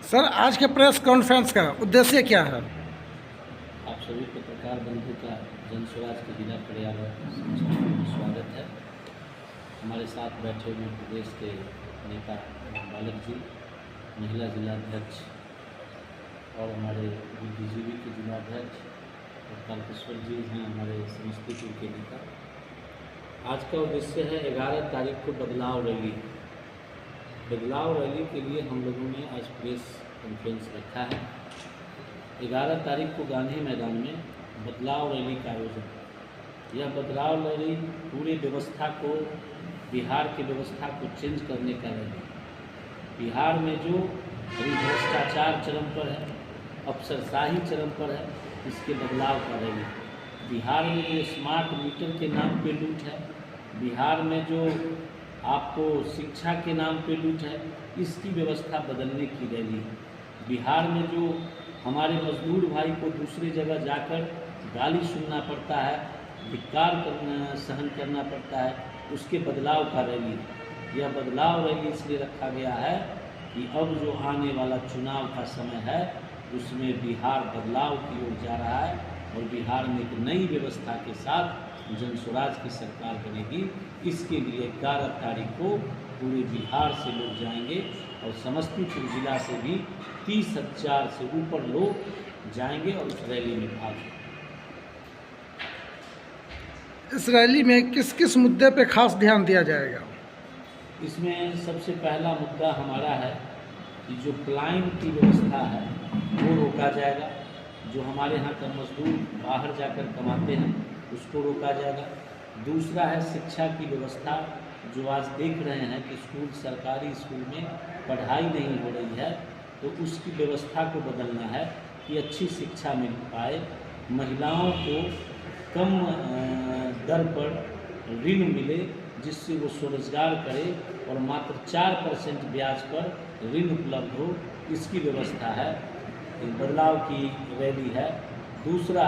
Sir, आज के press conference का उद्देश्य क्या है? आप सभी पत्रकार बंधु का जन स्वराज के जिला पर्यावरण संगठन में स्वागत है। हमारे साथ बैठे हुए प्रदेश के नेता बालक जी, महिला जिलाध्यक्ष और हमारे बीजेपी के जिलाध्यक्ष और तारकेश्वर जी हैं हमारे समस्तीपुर के नेता। आज का उद्देश्य है 11 तारीख को बदलाव रैली। बदलाव रैली के लिए हम लोगों ने आज प्रेस कॉन्फ्रेंस रखा है। 11 तारीख को गांधी मैदान में बदलाव रैली का आयोजन। यह बदलाव रैली पूरे व्यवस्था को, बिहार की व्यवस्था को चेंज करने का रैली। बिहार में जो अभी भ्रष्टाचार चरम पर है, अफसरशाही चरम पर है, इसके बदलाव का रैली। बिहार में जो स्मार्ट मीटर के नाम पे लूट है, बिहार में जो आपको शिक्षा के नाम पे लूट है, इसकी व्यवस्था बदलने की रैली है। बिहार में जो हमारे मजदूर भाई को दूसरी जगह जाकर गाली सुनना पड़ता है, धिक्कार सहन करना पड़ता है, उसके बदलाव का रैली है। यह बदलाव रैली इसलिए रखा गया है कि अब जो आने वाला चुनाव का समय है उसमें बिहार बदलाव की ओर जा रहा है और बिहार में एक नई व्यवस्था के साथ जन स्वराज की सरकार बनेगी। इसके लिए 11 तारीख को पूरे बिहार से लोग जाएंगे और समस्तीपुर जिला से भी 30,000 से ऊपर लोग जाएंगे और उस रैली में भाग लेंगे। इस रैली में किस किस मुद्दे पे खास ध्यान दिया जाएगा? इसमें सबसे पहला मुद्दा हमारा है कि जो पलायन की व्यवस्था है वो रोका जाएगा। जो हमारे यहाँ का मजदूर बाहर जाकर कमाते हैं उसको रोका जाएगा। दूसरा है शिक्षा की व्यवस्था। जो आज देख रहे हैं कि सरकारी स्कूल में पढ़ाई नहीं हो रही है, तो उसकी व्यवस्था को बदलना है कि अच्छी शिक्षा मिल पाए। महिलाओं को कम दर पर ऋण मिले जिससे वो स्वरोजगार करे और मात्र 4% ब्याज पर ऋण उपलब्ध हो, इसकी व्यवस्था है। बदलाव की रैली है। दूसरा,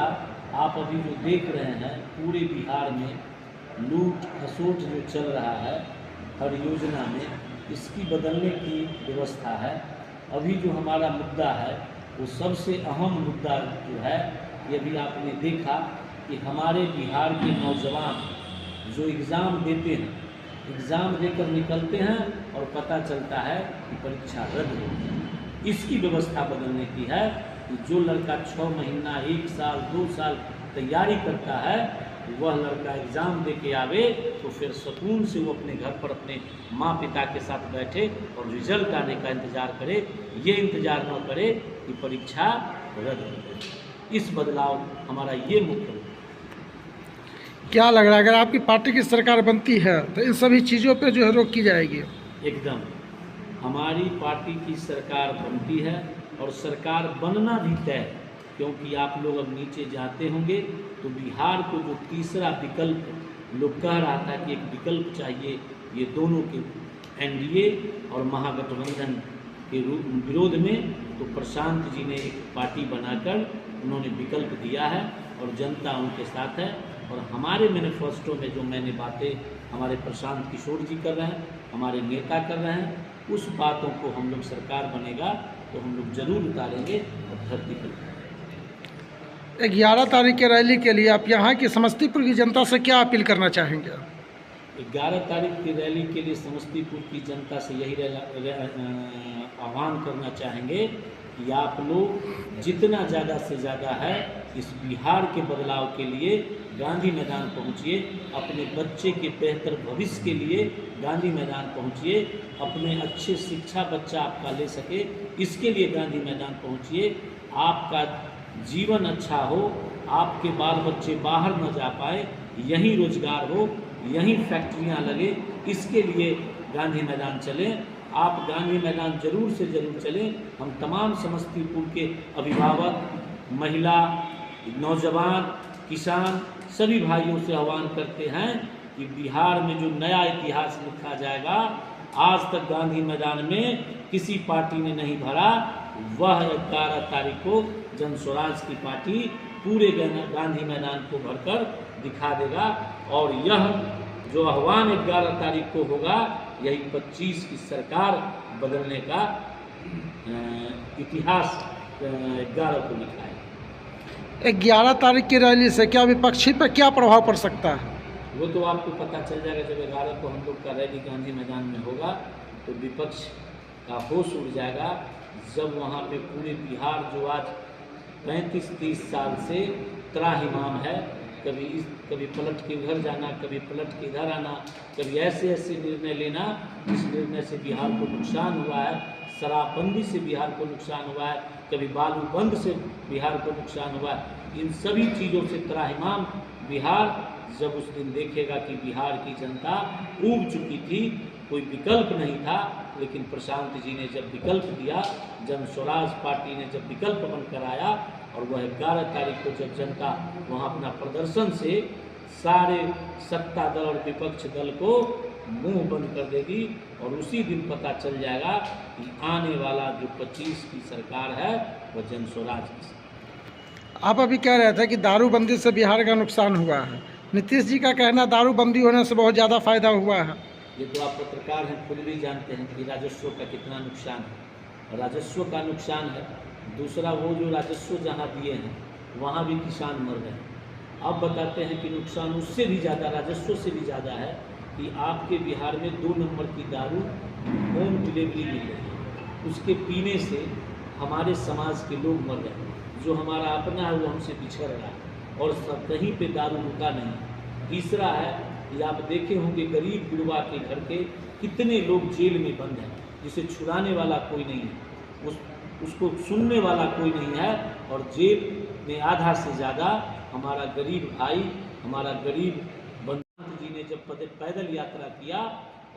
आप अभी जो देख रहे हैं पूरे बिहार में लूट खसोट जो चल रहा है हर योजना में, इसकी बदलने की व्यवस्था है। अभी जो हमारा मुद्दा है वो सबसे अहम मुद्दा जो है, ये भी आपने देखा कि हमारे बिहार के नौजवान जो एग्ज़ाम देते हैं, एग्ज़ाम देकर निकलते हैं और पता चलता है कि परीक्षा रद्द हो गई। इसकी व्यवस्था बदलने की है कि जो लड़का 6 महीना, 1 साल, 2 साल तैयारी करता है, वह लड़का एग्ज़ाम दे के आवे तो फिर सुकून से वो अपने घर पर अपने माँ पिता के साथ बैठे और रिजल्ट आने का इंतज़ार करे। ये इंतज़ार न करे कि परीक्षा रद्द हो गई। इस बदलाव हमारा ये मुख्य। क्या लग रहा है अगर आपकी पार्टी की सरकार बनती है तो इन सभी चीज़ों पे जो है रोक की जाएगी? एकदम हमारी पार्टी की सरकार बनती है और सरकार बनना भी तय, क्योंकि आप लोग अब नीचे जाते होंगे तो बिहार को जो तीसरा विकल्प लोग कह रहा था कि एक विकल्प चाहिए, ये दोनों के एनडीए और महागठबंधन के विरोध में, तो प्रशांत जी ने एक पार्टी बनाकर उन्होंने विकल्प दिया है और जनता उनके साथ है। और हमारे मैनिफेस्टो में जो मैंने बातें हमारे प्रशांत किशोर जी कर रहे हैं, हमारे नेता कर रहे हैं, उस बातों को हम लोग सरकार बनेगा तो हम लोग जरूर उतारेंगे और धरती पर। 11 तारीख के रैली के लिए आप यहाँ की समस्तीपुर की जनता से क्या अपील करना चाहेंगे? 11 तारीख की रैली के लिए समस्तीपुर की जनता से यही आह्वान करना चाहेंगे कि आप लोग जितना ज़्यादा से ज़्यादा है इस बिहार के बदलाव के लिए गांधी मैदान पहुंचिए। अपने बच्चे के बेहतर भविष्य के लिए गांधी मैदान पहुंचिए। अपने अच्छे शिक्षा बच्चा आपका ले सके, इसके लिए गांधी मैदान पहुंचिए। आपका जीवन अच्छा हो, आपके बाल बच्चे बाहर न जा पाए, यहीं रोजगार हो, यहीं फैक्ट्रियां लगे, इसके लिए गांधी मैदान चलें। आप गांधी मैदान जरूर से ज़रूर चलें। हम तमाम समस्तीपुर के अभिभावक, महिला, नौजवान, किसान सभी भाइयों से आह्वान करते हैं कि बिहार में जो नया इतिहास लिखा जाएगा, आज तक गांधी मैदान में किसी पार्टी ने नहीं भरा, वह 11 तारीख को जन स्वराज की पार्टी पूरे गांधी मैदान को भरकर दिखा देगा। और यह जो आह्वान 11 तारीख को होगा, यही 25 की सरकार बदलने का इतिहास 11 को लिखा है। 11 तारीख की रैली से क्या विपक्षी पर क्या प्रभाव पड़ सकता है? वो तो आपको पता चल जाएगा जब 11 को हम लोग का रैली गांधी मैदान में होगा, तो विपक्ष का होश उड़ जाएगा। जब वहाँ पे पूरे बिहार जो आज 35-30 साल से त्राहिमाम है, कभी पलट के उधर जाना, कभी पलट के इधर आना, कभी ऐसे ऐसे निर्णय लेना जिस निर्णय से बिहार को नुकसान हुआ है, शराबबंदी से बिहार को नुकसान हुआ है, कभी बालू बंद से बिहार को नुकसान हुआ है। इन सभी चीज़ों से त्राहिमाम बिहार जब उस दिन देखेगा कि बिहार की जनता ऊब चुकी थी, कोई विकल्प नहीं था, लेकिन प्रशांत जी ने जब विकल्प दिया, जन स्वराज पार्टी ने जब विकल्प बनकर आया, और वह 11 तारीख को जब जनता वहाँ अपना प्रदर्शन से सारे सत्ता दल और विपक्ष दल को मुंह बंद कर देगी, और उसी दिन पता चल जाएगा कि आने वाला जो 25 की सरकार है वह जन स्वराज की। आप अभी कह रहे थे कि दारूबंदी से बिहार का नुकसान हुआ है। नीतीश जी का कहना दारूबंदी होने से बहुत ज़्यादा फायदा हुआ है। ये तो आप पत्रकार हैं, खुद भी जानते हैं कि राजस्व का कितना नुकसान है। राजस्व का नुकसान है, दूसरा वो जो राजस्व जहाँ दिए हैं वहाँ भी किसान मर रहे हैं। अब बताते हैं कि नुकसान उससे भी ज़्यादा, राजस्व से भी ज़्यादा है कि आपके बिहार में 2 नंबर की दारू होम डिलीवरी मिल रही है। उसके पीने से हमारे समाज के लोग मर रहे हैं। जो हमारा अपना है वो हमसे बिछड़ रहा है, और सब कहीं पे दारू रुका नहीं। तीसरा है कि आप देखे होंगे गरीब गुरबा के घर के कितने लोग जेल में बंद हैं, जिसे छुड़ाने वाला कोई नहीं है, उसको सुनने वाला कोई नहीं है, और जेल में आधा से ज़्यादा हमारा गरीब भाई, हमारा गरीब बंधु जी ने जब पैदल यात्रा किया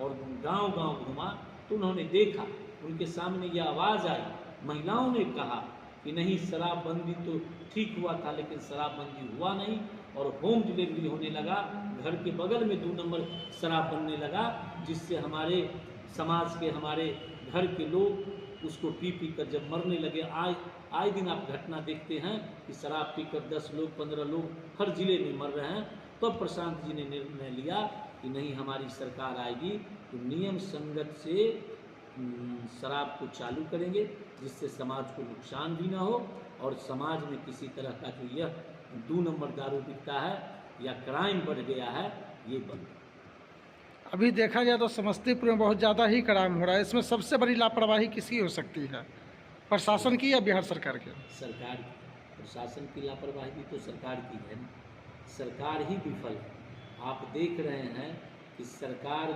और गांव-गांव घूमा, तो उन्होंने देखा, उनके सामने यह आवाज़ आई, महिलाओं ने कहा कि नहीं, शराबबंदी तो ठीक हुआ था, लेकिन शराबबंदी हुआ नहीं, और होम डिलीवरी होने लगा। घर के बगल में 2 नंबर शराब बनने लगा, जिससे हमारे समाज के, हमारे घर के लोग उसको पी कर जब मरने लगे। आए दिन आप घटना देखते हैं कि शराब पीकर 10 लोग 15 लोग हर जिले में मर रहे हैं। तो प्रशांत जी ने निर्णय लिया कि नहीं, हमारी सरकार आएगी तो नियम संगत से शराब को चालू करेंगे, जिससे समाज को नुकसान भी ना हो, और समाज में किसी तरह का जो यह 2 नंबर दारू बिकता है या क्राइम बढ़ गया है, ये बंद। अभी देखा जाए तो समस्तीपुर में बहुत ज़्यादा ही क्राइम हो रहा है। इसमें सबसे बड़ी लापरवाही किसकी हो सकती है, प्रशासन की या बिहार सरकार की? सरकार की। प्रशासन की लापरवाही भी तो सरकार की है ना, सरकार ही विफल है। आप देख रहे हैं कि सरकार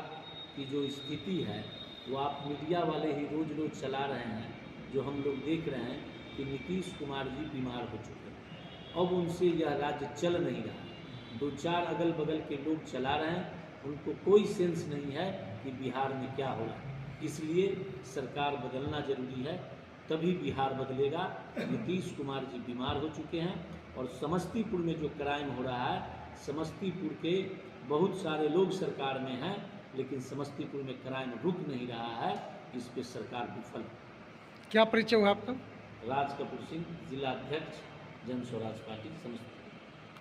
की जो स्थिति है वो आप मीडिया वाले ही रोज़ रोज़ चला रहे हैं, जो हम लोग देख रहे हैं कि नीतीश कुमार जी बीमार हो चुके हैं। अब उनसे यह राज्य चल नहीं रहा। 2-4 अगल बगल के लोग चला रहे हैं, उनको कोई सेंस नहीं है कि बिहार में क्या हो रहा है। इसलिए सरकार बदलना जरूरी है, तभी बिहार बदलेगा। नीतीश कुमार जी बीमार हो चुके हैं, और समस्तीपुर में जो क्राइम हो रहा है, समस्तीपुर के बहुत सारे लोग सरकार में हैं, लेकिन समस्तीपुर में क्राइम रुक नहीं रहा है। इस पे सरकार विफल है। क्या परिचय हुआ आपका? राज कपूर सिंह, जिला अध्यक्ष जन स्वराज पार्टी समस्तीपुर।